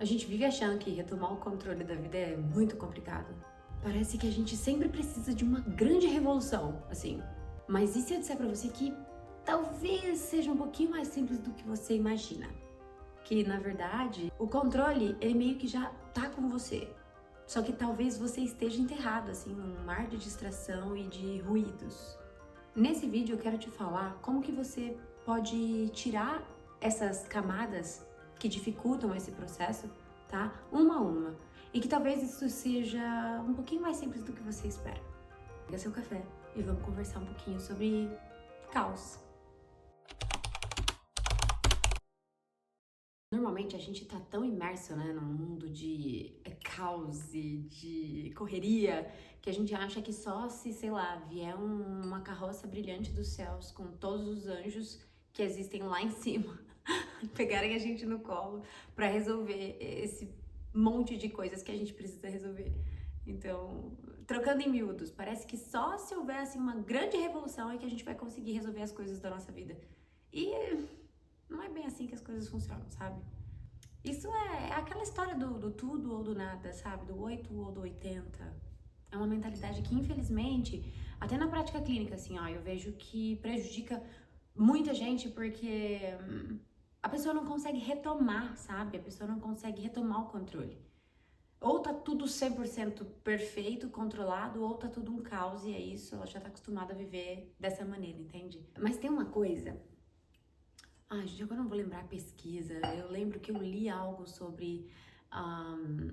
A gente vive achando que retomar o controle da vida é muito complicado. Parece que a gente sempre precisa de uma grande revolução, assim. Mas e se eu disser pra você que talvez seja um pouquinho mais simples do que você imagina? Que, na verdade, o controle, ele meio que já tá com você. Só que talvez você esteja enterrado, assim, num mar de distração e de ruídos. Nesse vídeo eu quero te falar como que você pode tirar essas camadas que dificultam esse processo, tá? Uma a uma. E que talvez isso seja um pouquinho mais simples do que você espera. Pega seu café e vamos conversar um pouquinho sobre caos. Normalmente a gente tá tão imerso, né, num mundo de caos e de correria, que a gente acha que só se, sei lá, vier uma carroça brilhante dos céus com todos os anjos que existem lá em cima, pegarem a gente no colo pra resolver esse monte de coisas que a gente precisa resolver. Então, trocando em miúdos, parece que só se houver assim uma grande revolução é que a gente vai conseguir resolver as coisas da nossa vida. E não é bem assim que as coisas funcionam, sabe? Isso é aquela história do tudo ou do nada, sabe? Do 8 ou do 80. É uma mentalidade que, infelizmente, até na prática clínica, assim, ó, eu vejo que prejudica muita gente porque a pessoa não consegue retomar, sabe? A pessoa não consegue retomar o controle. Ou tá tudo 100% perfeito, controlado, ou tá tudo um caos e é isso, ela já tá acostumada a viver dessa maneira, entende? Mas tem uma coisa. Ai, gente, agora eu não vou lembrar a pesquisa. Eu lembro que eu li algo sobre ahm,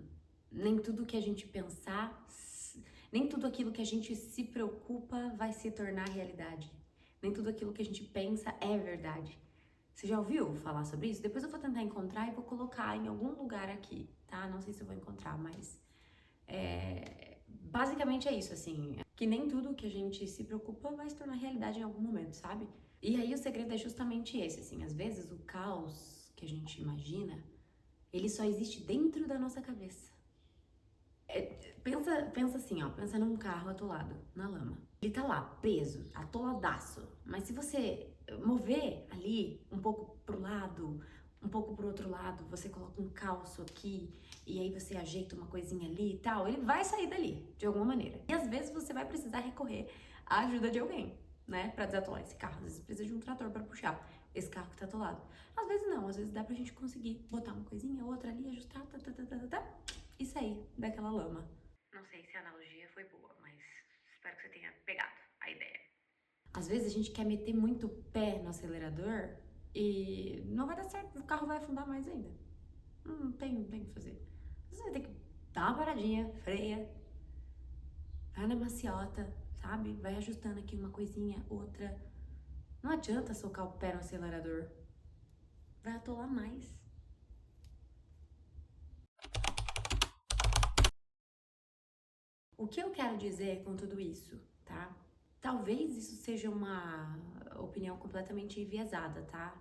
nem tudo que a gente pensar, nem tudo aquilo que a gente se preocupa vai se tornar realidade. Nem tudo aquilo que a gente pensa é verdade. Você já ouviu falar sobre isso? Depois eu vou tentar encontrar e vou colocar em algum lugar aqui, tá? Não sei se eu vou encontrar, mas basicamente é isso, assim, que nem tudo que a gente se preocupa vai se tornar realidade em algum momento, sabe? E aí o segredo é justamente esse, assim, às vezes o caos que a gente imagina, ele só existe dentro da nossa cabeça. Pensa assim, ó, pensa num carro atolado na lama. Ele tá lá, preso, atoladaço. Mas se você mover ali um pouco pro lado, um pouco pro outro lado, você coloca um calço aqui e aí você ajeita uma coisinha ali e tal, ele vai sair dali, de alguma maneira. E às vezes você vai precisar recorrer à ajuda de alguém, né, pra desatolar esse carro. Às vezes precisa de um trator pra puxar esse carro que tá atolado. Às vezes não, às vezes dá pra gente conseguir botar uma coisinha, outra ali, ajustar, e sair daquela lama. Não sei se a analogia foi boa, mas espero que você tenha pegado a ideia. Às vezes a gente quer meter muito o pé no acelerador e não vai dar certo, o carro vai afundar mais ainda. Não tem o que fazer. Você vai ter que dar uma paradinha, freia, vai na maciota, sabe? Vai ajustando aqui uma coisinha, outra. Não adianta socar o pé no acelerador. Vai atolar mais. O que eu quero dizer com tudo isso, tá? Talvez isso seja uma opinião completamente enviesada, tá?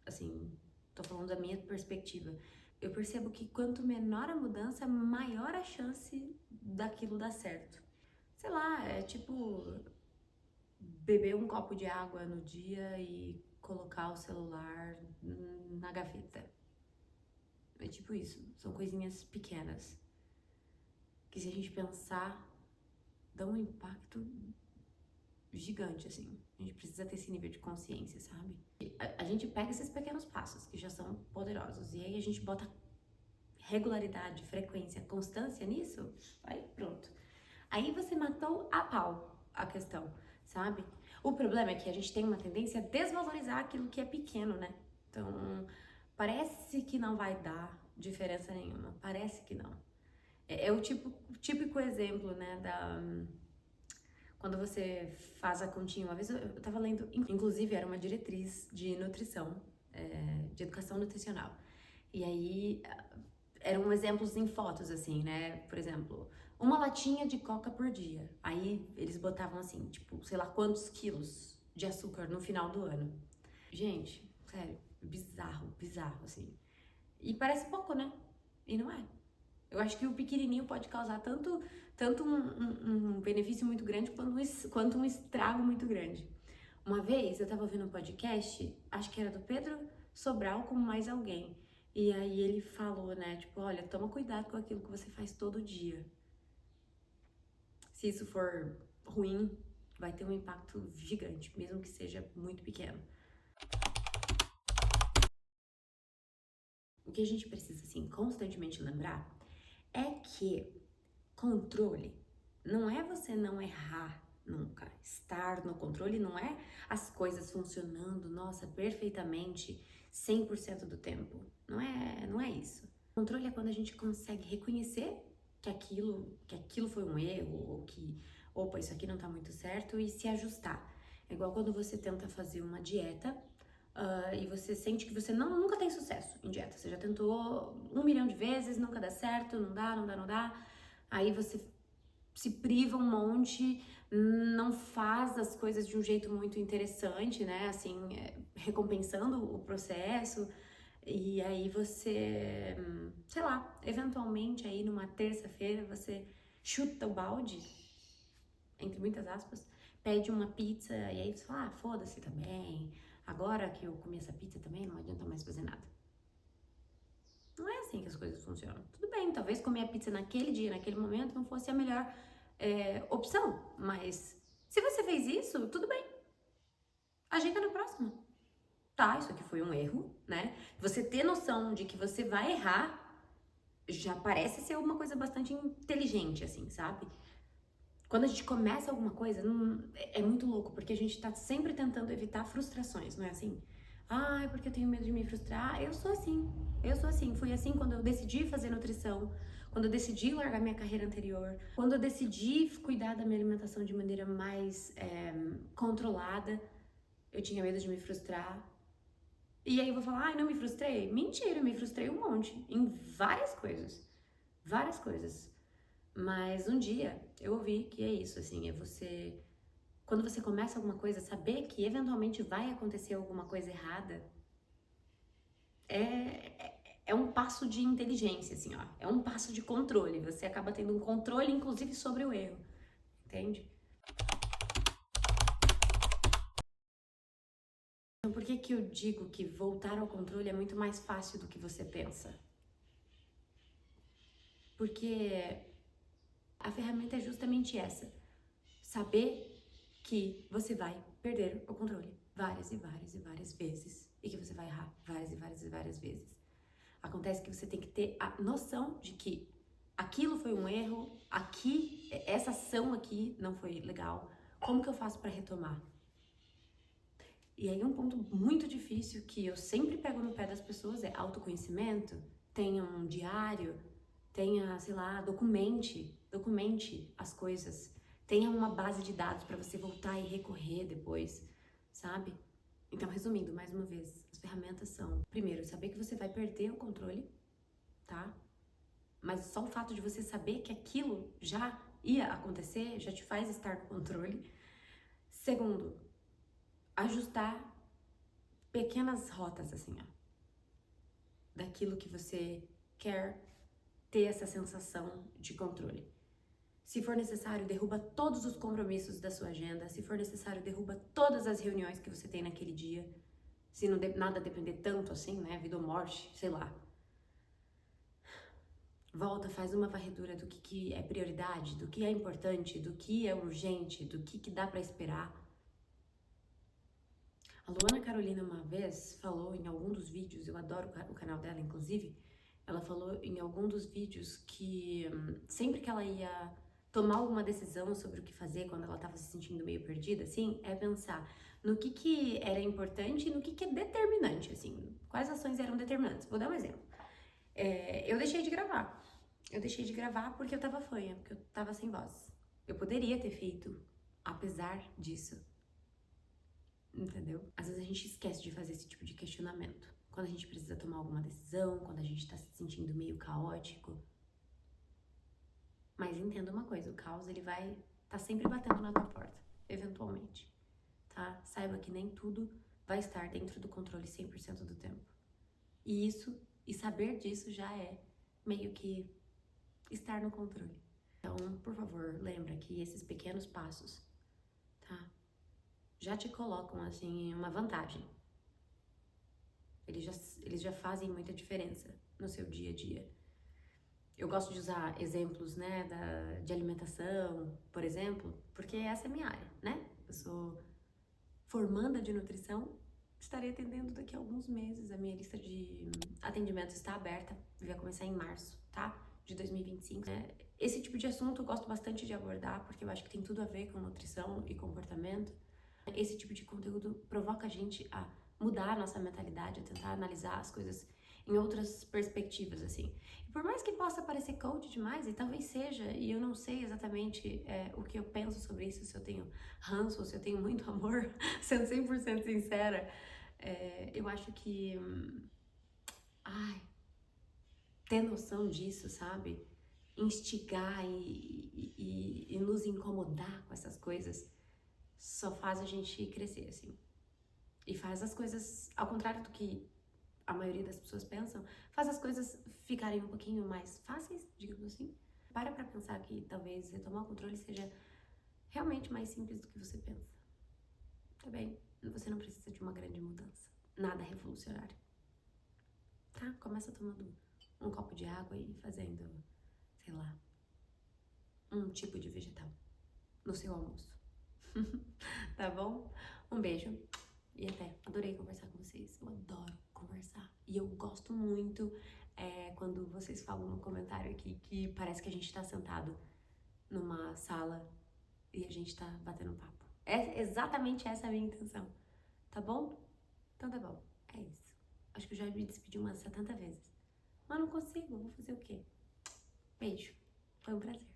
Assim, tô falando da minha perspectiva. Eu percebo que quanto menor a mudança, maior a chance daquilo dar certo. Sei lá, é tipo beber um copo de água no dia e colocar o celular na gaveta. É tipo isso, são coisinhas pequenas que se a gente pensar, dão um impacto gigante, assim. A gente precisa ter esse nível de consciência, sabe? A gente pega esses pequenos passos, que já são poderosos, e aí a gente bota regularidade, frequência, constância nisso, aí pronto. Aí você matou a pau a questão, sabe? O problema é que a gente tem uma tendência a desvalorizar aquilo que é pequeno, né? Então, parece que não vai dar diferença nenhuma, parece que não. É o típico exemplo, né, quando você faz a continha. Uma vez eu tava lendo, inclusive era uma diretriz de nutrição, de educação nutricional. E aí eram exemplos em fotos, assim, né? Por exemplo, uma latinha de coca por dia. Aí eles botavam assim, tipo, sei lá quantos quilos de açúcar no final do ano. Gente, sério, bizarro, assim. E parece pouco, né? E não é. Eu acho que o pequenininho pode causar tanto um benefício muito grande quanto um estrago muito grande. Uma vez eu tava ouvindo um podcast, acho que era do Pedro Sobral com mais alguém. E aí ele falou, né, tipo, olha, toma cuidado com aquilo que você faz todo dia. Se isso for ruim, vai ter um impacto gigante, mesmo que seja muito pequeno. O que a gente precisa, assim, constantemente lembrar é que controle não é você não errar nunca. Estar no controle não é as coisas funcionando, nossa, perfeitamente, 100% do tempo. Não é isso. Controle é quando a gente consegue reconhecer que aquilo foi um erro, ou que, opa, isso aqui não tá muito certo, e se ajustar. É igual quando você tenta fazer uma dieta, e você sente que você nunca tem sucesso em dieta. Você já tentou 1 milhão de vezes, nunca dá certo, não dá, não dá, não dá. Aí você se priva um monte, não faz as coisas de um jeito muito interessante, né? Assim, recompensando o processo. E aí você, sei lá, eventualmente aí numa terça-feira você chuta o balde, entre muitas aspas, pede uma pizza e aí você fala, ah, foda-se também. Agora que eu comi essa pizza também, não adianta mais fazer nada. Não é assim que as coisas funcionam. Tudo bem, talvez comer a pizza naquele dia, naquele momento, não fosse a melhor opção. Mas se você fez isso, tudo bem. Ajeita na próxima. Tá, isso aqui foi um erro, né? Você ter noção de que você vai errar já parece ser uma coisa bastante inteligente, assim, sabe? Quando a gente começa alguma coisa, é muito louco, porque a gente tá sempre tentando evitar frustrações, não é assim? Ai, porque eu tenho medo de me frustrar. Eu sou assim. Eu sou assim. Fui assim quando eu decidi fazer nutrição, quando eu decidi largar minha carreira anterior, quando eu decidi cuidar da minha alimentação de maneira mais controlada. Eu tinha medo de me frustrar. E aí eu vou falar, ai, não me frustrei? Mentira, me frustrei um monte. Em várias coisas. Várias coisas. Mas um dia eu ouvi que é isso, assim, é você. Quando você começa alguma coisa, saber que eventualmente vai acontecer alguma coisa errada é um passo de inteligência, assim, ó. É um passo de controle. Você acaba tendo um controle, inclusive, sobre o erro. Entende? Então, por que que eu digo que voltar ao controle é muito mais fácil do que você pensa? Porque a ferramenta é justamente essa. Saber que você vai perder o controle várias e várias e várias vezes e que você vai errar várias e várias e várias vezes. Acontece que você tem que ter a noção de que aquilo foi um erro, aqui, essa ação aqui não foi legal. Como que eu faço para retomar? E aí um ponto muito difícil que eu sempre pego no pé das pessoas é autoconhecimento. Tenha um diário, tenha, sei lá, documente as coisas. Tenha uma base de dados para você voltar e recorrer depois, sabe? Então, resumindo, mais uma vez, as ferramentas são, primeiro, saber que você vai perder o controle, tá? Mas só o fato de você saber que aquilo já ia acontecer já te faz estar no controle. Segundo, ajustar pequenas rotas, assim, ó, daquilo que você quer ter essa sensação de controle. Se for necessário, derruba todos os compromissos da sua agenda. Se for necessário, derruba todas as reuniões que você tem naquele dia. Se não nada depender tanto assim, né? Vida ou morte, sei lá. Volta, faz uma varredura do que é prioridade, do que é importante, do que é urgente, do que dá pra esperar. A Luana Carolina uma vez falou em algum dos vídeos, eu adoro o canal dela, inclusive, ela falou em algum dos vídeos que sempre que ela ia tomar alguma decisão sobre o que fazer quando ela estava se sentindo meio perdida, assim, é pensar no que era importante e no que é determinante, assim, quais ações eram determinantes. Vou dar um exemplo. Eu deixei de gravar. Eu deixei de gravar porque eu tava fanha, porque eu tava sem voz. Eu poderia ter feito, apesar disso. Entendeu? Às vezes a gente esquece de fazer esse tipo de questionamento. Quando a gente precisa tomar alguma decisão, quando a gente tá se sentindo meio caótico. Mas entenda uma coisa, o caos ele vai tá sempre batendo na tua porta, eventualmente, tá? Saiba que nem tudo vai estar dentro do controle 100% do tempo. E isso, e saber disso já é meio que estar no controle. Então, por favor, lembra que esses pequenos passos, tá? Já te colocam, assim, em uma vantagem. Eles já fazem muita diferença no seu dia a dia. Eu gosto de usar exemplos, né, de alimentação, por exemplo, porque essa é a minha área, né? Eu sou formanda de nutrição, estarei atendendo daqui a alguns meses. A minha lista de atendimentos está aberta, vai começar em março, tá? De 2025. Esse tipo de assunto eu gosto bastante de abordar, porque eu acho que tem tudo a ver com nutrição e comportamento. Esse tipo de conteúdo provoca a gente a mudar a nossa mentalidade, a tentar analisar as coisas em outras perspectivas, assim. E por mais que possa parecer coach demais, e talvez seja, e eu não sei exatamente o que eu penso sobre isso, se eu tenho ranço, se eu tenho muito amor, sendo 100% sincera, eu acho que, ter noção disso, sabe? Instigar e nos incomodar com essas coisas só faz a gente crescer, assim. E faz as coisas, ao contrário do que a maioria das pessoas pensam, faz as coisas ficarem um pouquinho mais fáceis, digamos assim. Para pra pensar que talvez retomar o controle seja realmente mais simples do que você pensa. Tá bem? Você não precisa de uma grande mudança. Nada revolucionário. Tá? Começa tomando um copo de água e fazendo, sei lá, um tipo de vegetal no seu almoço. Tá bom? Um beijo. E até, adorei conversar com vocês. Eu adoro conversar. E eu gosto muito quando vocês falam no comentário aqui que parece que a gente tá sentado numa sala e a gente tá batendo papo. É exatamente essa a minha intenção. Tá bom? Então tá bom. É isso. Acho que eu já me despedi umas 70 vezes. Mas não consigo, vou fazer o quê? Beijo. Foi um prazer.